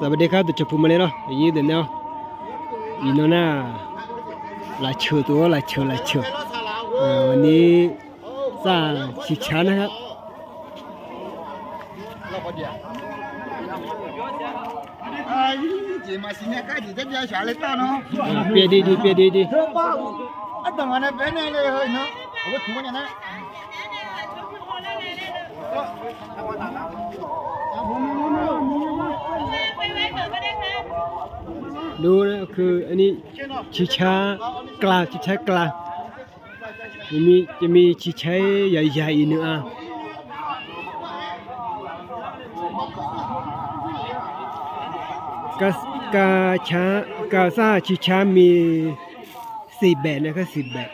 สวัสดีครับตัวจพูมาเลยเนาะยี่เดี๋ยวเนาะอีโน่น่าหลายเชือตัวหลายเชือวันนี้สร้างชิชานะครับเปียดีดูนะคืออันนี้ชิชากลางจะมีชิชาใหญ่ๆอีกนึงกาซาชิชามี4แบบนะครับ10แบบ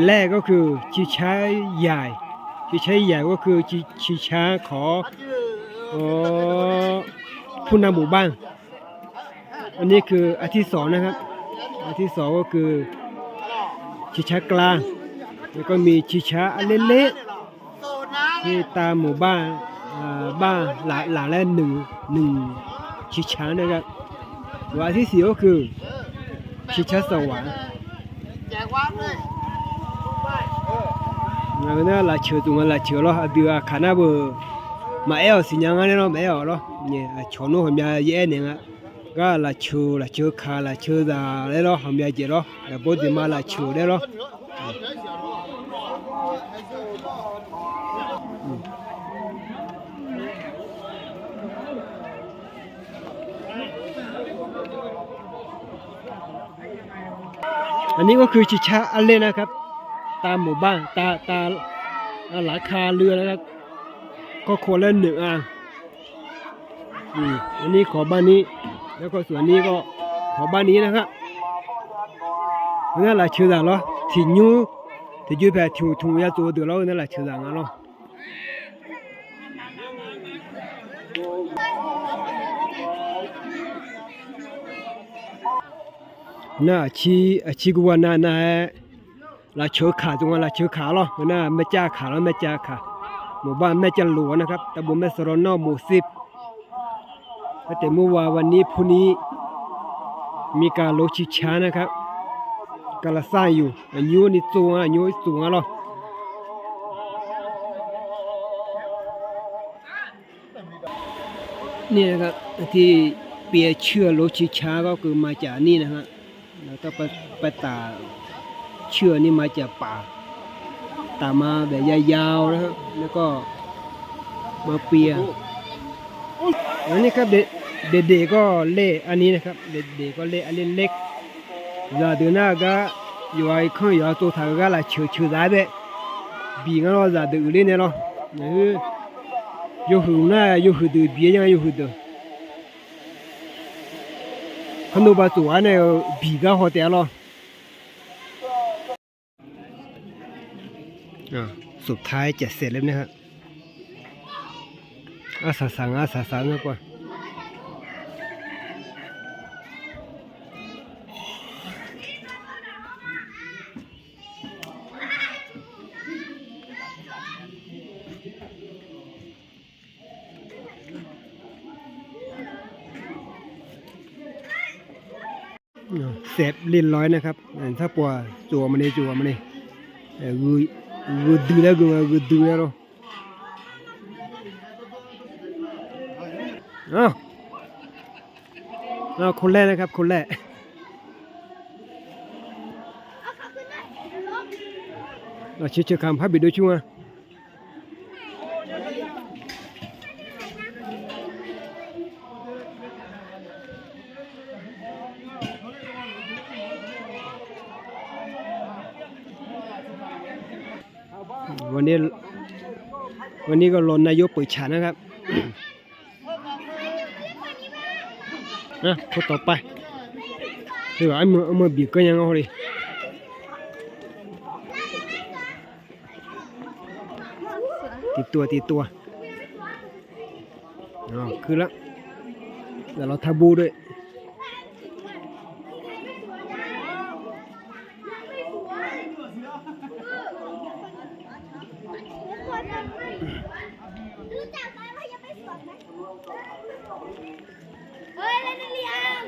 แรกก็คือชิชาใหญ่ก็คือชิชาของผู้นำหมู่บ้านอันนี้คืออันที่สองนะครับอันที่สองก็คือชิชากลางแล้วก็มีชิชาอันเล็กๆที่ตามหมู่บ้านหลังละหนึ่งชิชานะครับอันที่สี่ก็คือชิชาสวรรค์那个呢，来球中啊，来球咯，对啊，看那不，买了新疆的咯，买了咯，你球弄后面一年啊，个来球卡来球啥来咯，后面接咯，来不怎么来球的咯。อันนี้ก็คือชิชาอันเล่นนะครับตามหมู่บ้านตาหลังคาเรือนะครับก็คนละหนึ่งอ่างอันนี้ขอบ้านนี้แล้วก็ส่วนนี้ก็ขอบ้านนี้นะครับนั่นแหละชื่ออะไรเหรอที่ยูแบบถุงยาตัวเดือดแล้วนั่นแหละชื่ออะไรเนาะน่าชีกว่าน่าลาเชือขาตรงนั้นลาเชือขาหรอน่าไม่จ้าขาแล้วไม่จ้าขาหมู่บ้านแม่จันหลวงนะครับตำบลแม่สรนอหมู่10แต่เมื่อวันนี้พรุ่งนี้มีการโลชิชานะครับกาลสร้างอยู่อายุนี่สูงหรอนี่นะครับที่เปียเชื่อโลชิชาก็คือมาจากนี่นะฮะแล้วก็ไปตาเชื่อนี่มาจากป่าตามมาแบบยาวๆนะครับแล้วก็มาเปียอันนี้ครับเด็กก็เล่อันนี้นะครับเด็กก็เล่อันเล็กๆจะเดือนหน้าก็อยู่ไอ้ข้างอยู่ตัวถ่ายก็ละเชื่อได้แบบบีงั้นเราจะเดือดเลยเนี่ยเนาะอยู่หื้อหน้าอยู่หื้อดื้อบียังอยู่หื้อดื้อขนมปังตัวเนี่ยบีก็หอแต่ละสุดท้ายจะเสร็จแล้วนะครับอาสาสังนะก่อนเสร็จเรียบร้อยนะครับถ้าปัวจัวมันนี่กูดูแล้วเนาะคนแรกนะครับคนแรกเราเชื่อคำพับบิดด้วยชัววันนี้ก็รอนนายกเปิดฉากนะครับคนต่อไปเดี๋ยวเอามือบีบก็ยังเอาเลยติดตัวคือแล้วเดี๋ยวเราทาบูด้วย รู้จักไหมว่ายังไม่ เฮ้ยเล่นเรียง